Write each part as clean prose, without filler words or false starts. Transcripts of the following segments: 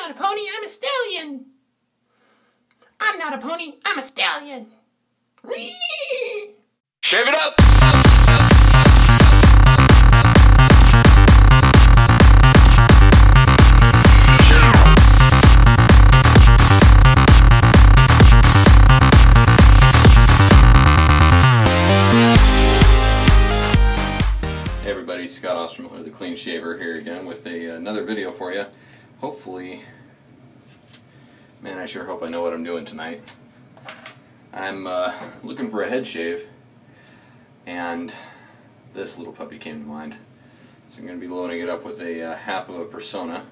not a pony, I'm a stallion. I'm not a pony, I'm a stallion. Shave it up! Hey everybody, Scott Ostermiller, the Clean Shaver here again with another video for you. Hopefully, man, I sure hope I know what I'm doing tonight. I'm looking for a head shave, and this little puppy came to mind. So I'm going to be loading it up with a half of a Personna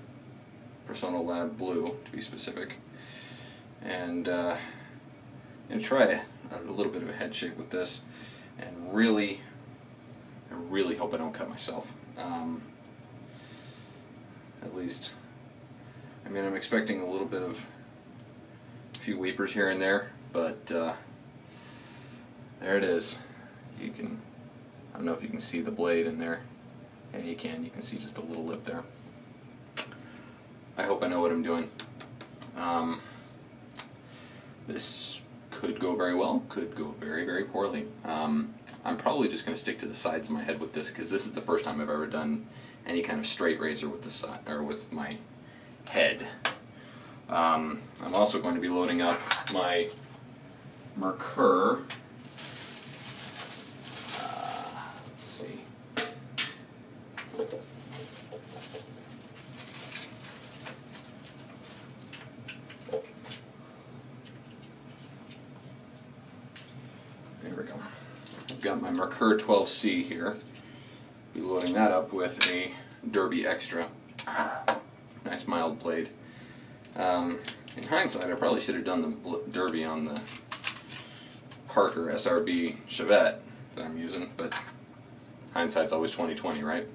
Lab Blue, to be specific, and I'm going to try a little bit of a head shave with this, and I really hope I don't cut myself. At least, I mean, I'm expecting a little bit of a few weepers here and there, but there it is. You can, I don't know if you can see the blade in there. Yeah, you can see just a little lip there. I hope I know what I'm doing. This could go very well, could go very, very poorly. I'm probably just going to stick to the sides of my head with this, because this is the first time I've ever done any kind of straight razor with the side, or with my head. I'm also going to be loading up my Merkur. Let's see. There we go. I've got my Merkur 12C here. Be loading that up with a Derby Extra. Nice mild blade. In hindsight, I probably should have done the Derby on the Parker SRB Shavette that I'm using, but hindsight's always 20/20, right?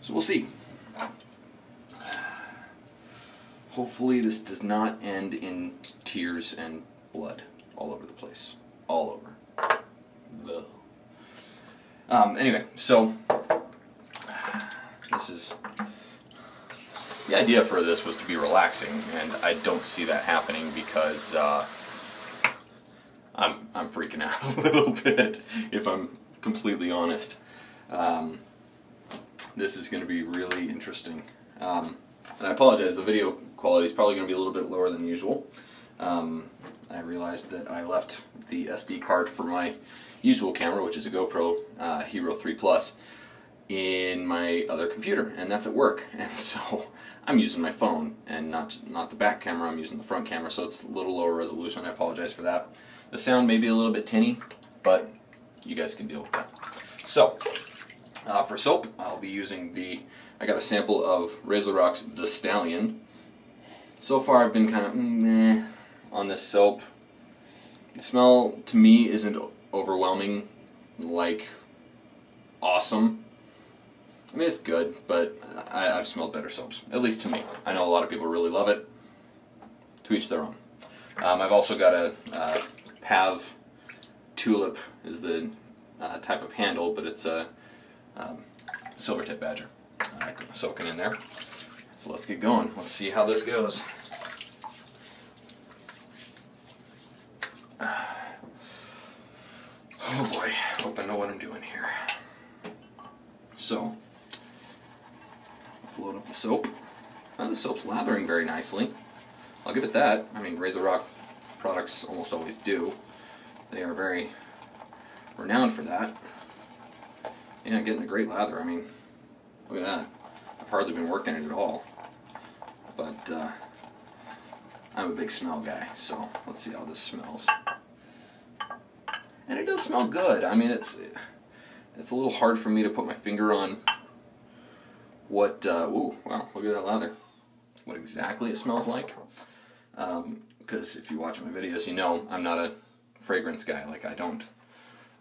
So we'll see. Hopefully this does not end in tears and blood all over the place. All over. Anyway, so this is the idea for this was to be relaxing, and I don't see that happening because I'm freaking out a little bit, if I'm completely honest. This is going to be really interesting, and I apologize. The video quality is probably going to be a little bit lower than usual. I realized that I left the SD card for my usual camera, which is a GoPro Hero 3 Plus, in my other computer, and that's at work. And so I'm using my phone and not the back camera. I'm using the front camera, so it's a little lower resolution. I apologize for that. The sound may be a little bit tinny, but you guys can deal with that. So for soap, I'll be using I got a sample of RazoRock's the Stallion. So far I've been kind of meh on this soap. The smell to me isn't overwhelming, like awesome. I mean, it's good, but I've smelled better soaps, at least to me. I know a lot of people really love it. To each their own. I've also got a Pav Tulip is the type of handle, but it's a silver tip badger. Soaking in there. So let's get going. Let's see how this goes. Oh boy, hope I know what I'm doing here. So, let's load up the soap. Now the soap's lathering very nicely. I'll give it that. I mean, RazoRock products almost always do. They are very renowned for that. Yeah, getting a great lather. I mean, look at that. I've hardly been working it at all. But I'm a big smell guy, so let's see how this smells. And it does smell good. I mean, it's a little hard for me to put my finger on what, ooh, wow, look at that lather. What exactly it smells like. Because if you watch my videos, you know I'm not a fragrance guy. Like, I don't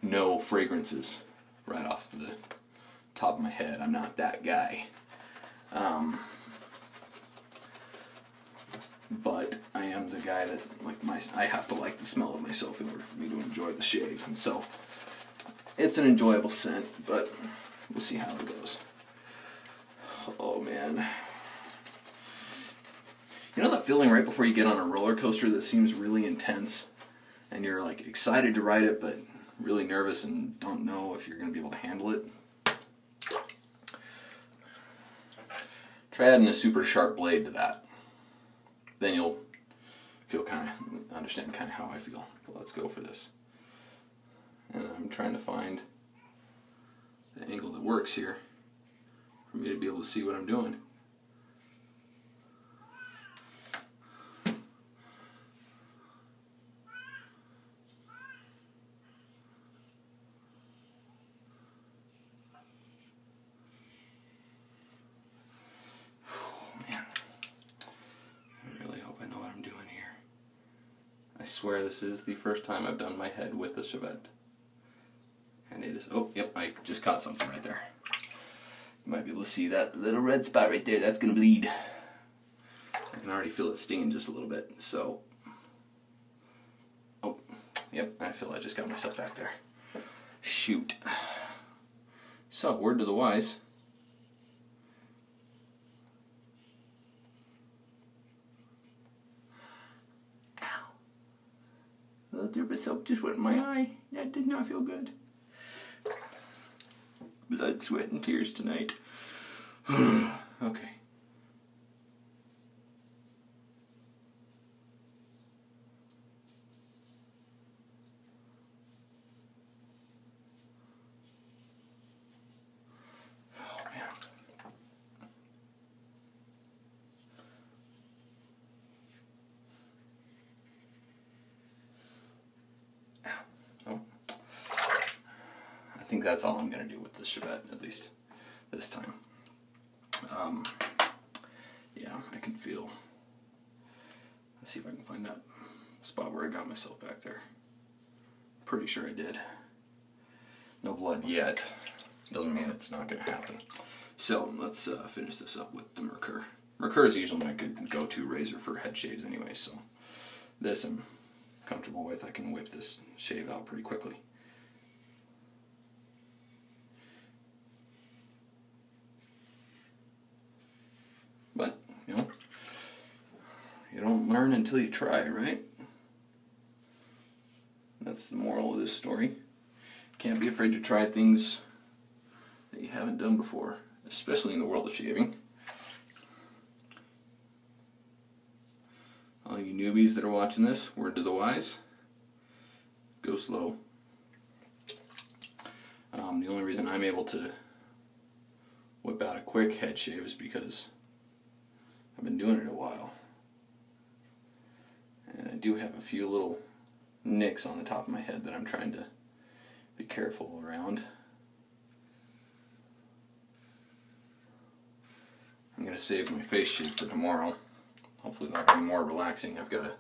know fragrances right off the top of my head. I'm not that guy. But I am the guy that, like, I have to like the smell of my soap in order for me to enjoy the shave, and so it's an enjoyable scent, but we'll see how it goes. Oh man, You know that feeling right before you get on a roller coaster that seems really intense, and you're like excited to ride it, but really nervous and don't know if you're going to be able to handle it? Try adding a super sharp blade to that. Then you'll feel understand kind of how I feel. But let's go for this. And I'm trying to find the angle that works here for me to be able to see what I'm doing. I swear this is the first time I've done my head with a Shavette. And it is, oh, yep, I just caught something right there. You might be able to see that little red spot right there. That's going to bleed. I can already feel it stinging just a little bit, so. Oh, yep, I feel I just got myself back there. Shoot. So, word to the wise. A little drip of soap just went in my eye. That did not feel good. Blood, sweat, and tears tonight. Okay. Oh, man. Oh. I think that's all I'm going to do with the Shavette, at least this time. Yeah, I can feel. Let's see if I can find that spot where I got myself back there. Pretty sure I did. No blood yet. Doesn't mean it's not going to happen. So let's finish this up with the Merkur. Merkur is usually my good go-to razor for head shaves anyway, so this I'm comfortable with. I can whip this shave out pretty quickly. But, you know, you don't learn until you try, right? That's the moral of this story. Can't be afraid to try things that you haven't done before, especially in the world of shaving. All you newbies that are watching this, word to the wise, go slow. The only reason I'm able to whip out a quick head shave is because I've been doing it a while. And I do have a few little nicks on the top of my head that I'm trying to be careful around. I'm going to save my face shave for tomorrow. Hopefully that'll be more relaxing. I've got a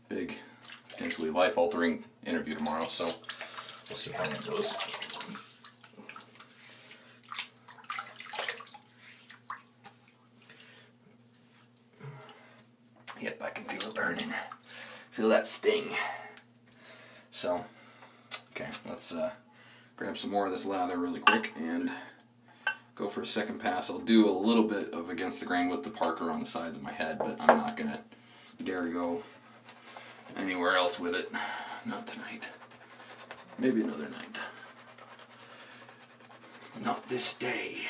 big, potentially life-altering interview tomorrow, so we'll see how that goes. Yep, I can feel it burning. Feel that sting. So, okay, let's grab some more of this lather really quick and go for a second pass. I'll do a little bit of against the grain with the Parker on the sides of my head, but I'm not going to dare go anywhere else with it. Not tonight. Maybe another night. Not this day.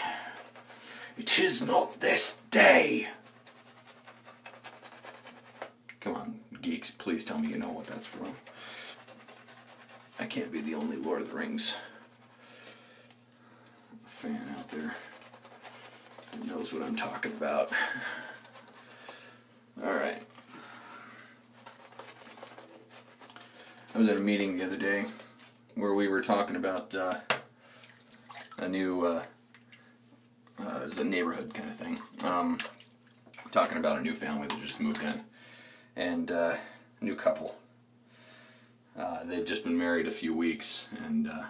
It is not this day. Come on, geeks, please tell me you know what that's from. I can't be the only Lord of the Rings fan out there who knows what I'm talking about. Alright. I was at a meeting the other day where we were talking about a new, it was a neighborhood kind of thing. Talking about a new family that just moved in. And a new couple. They've just been married a few weeks, and yeah,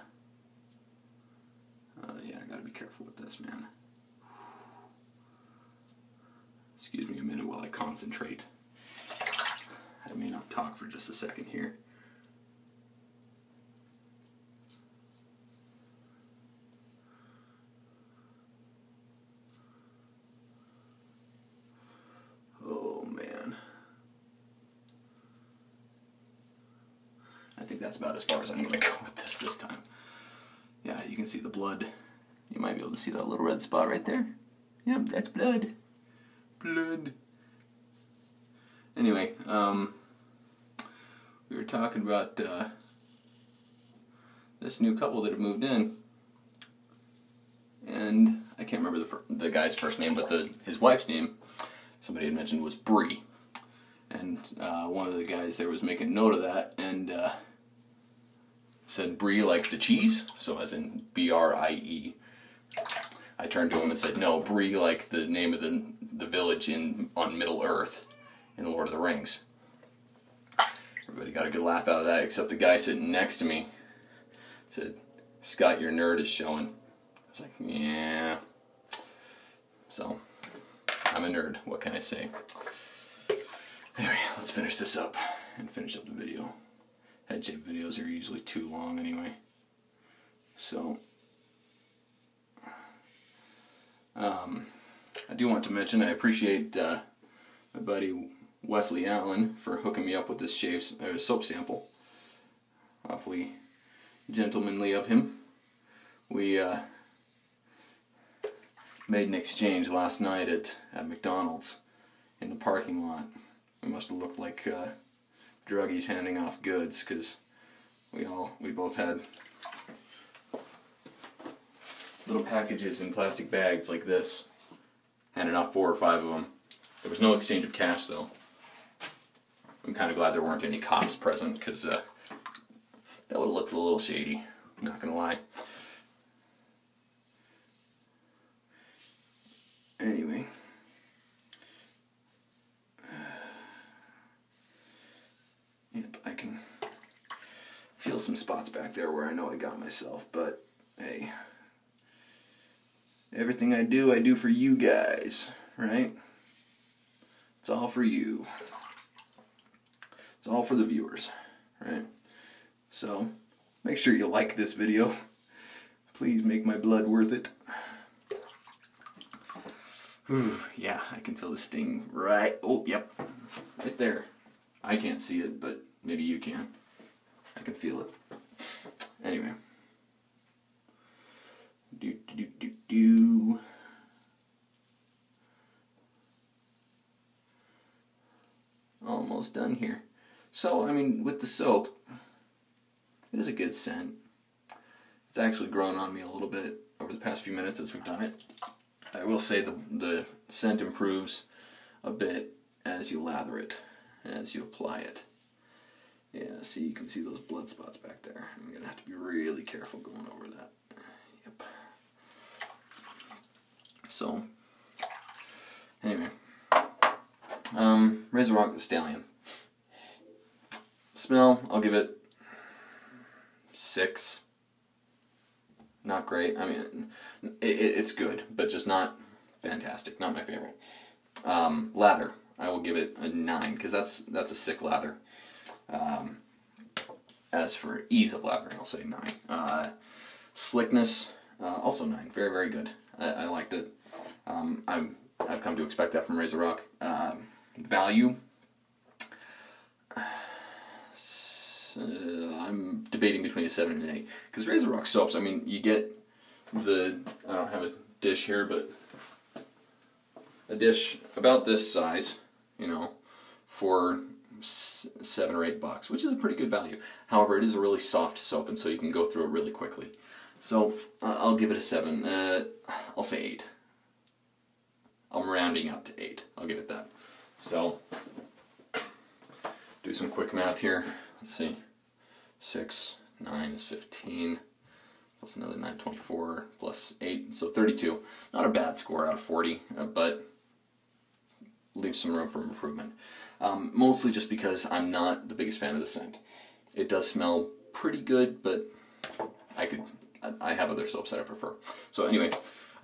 I gotta be careful with this, man. Excuse me a minute while I concentrate. I may not talk for just a second here. Oh, man. that's about as far as I'm going to go with this time. Yeah, you can see the blood. You might be able to see that little red spot right there. Yep, that's blood. Blood. Anyway, we were talking about this new couple that have moved in, and I can't remember the guy's first name, but his wife's name, somebody had mentioned, was Bree. And one of the guys there was making note of that, and said Brie like the cheese, so as in B-R-I-E. I turned to him and said, no, Brie like the name of the village on Middle Earth in Lord of the Rings. Everybody got a good laugh out of that, except the guy sitting next to me said, Scott, your nerd is showing. I was like, yeah. So, I'm a nerd, what can I say? Anyway, let's finish this up and finish up the video. Head shape videos are usually too long anyway. So, I do want to mention I appreciate my buddy Wesley Allen for hooking me up with this soap sample. Awfully gentlemanly of him. We made an exchange last night at McDonald's in the parking lot. We must have looked like druggies handing off goods, because we both had little packages in plastic bags like this, handing off 4 or 5 of them. There was no exchange of cash though. I'm kind of glad there weren't any cops present, because that would have looked a little shady, not gonna lie. Anyway. Yep, I can feel some spots back there where I know I got myself, but hey, everything I do for you guys, right? It's all for you. It's all for the viewers, right? So, make sure you like this video. Please make my blood worth it. Whew, yeah, I can feel the sting right, oh, yep, right there. I can't see it, but maybe you can. I can feel it. Anyway. Almost done here. So, I mean, with the soap, it is a good scent. It's actually grown on me a little bit over the past few minutes as we've done it. I will say the scent improves a bit as you lather it, as you apply it. Yeah, see, you can see those blood spots back there. I'm going to have to be really careful going over that. Yep. So, anyway. RazoRock the Stallion. Smell, I'll give it 6. Not great. I mean, it's good, but just not fantastic. Not my favorite. Lather, I will give it a 9, because that's a sick lather. As for ease of lathering, I'll say 9. Slickness, also 9. Very, very good. I liked it. I've come to expect that from RazoRock. Value, I'm debating between a 7 and an 8. Because RazoRock soaps, I mean, you get I don't have a dish here, but a dish about this size, you know, for $7 or $8, which is a pretty good value. However, it is a really soft soap, and so you can go through it really quickly. So, I'll give it a 7. I'll say 8. I'm rounding up to 8. I'll give it that. So, do some quick math here. Let's see. 6, 9 is 15. Plus another 9, 24, plus 8, so 32. Not a bad score out of 40, but leaves some room for improvement. Mostly just because I'm not the biggest fan of the scent. It does smell pretty good, but I have other soaps that I prefer. So anyway,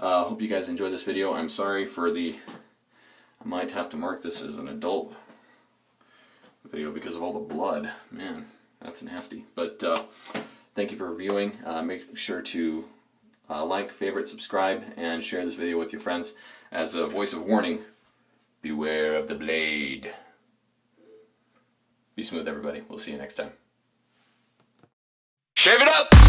hope you guys enjoyed this video. I'm sorry for I might have to mark this as an adult video because of all the blood. Man, that's nasty. But thank you for reviewing. Make sure to like, favorite, subscribe, and share this video with your friends. As a voice of warning, beware of the blade. Be smooth, everybody. We'll see you next time. Shave it up!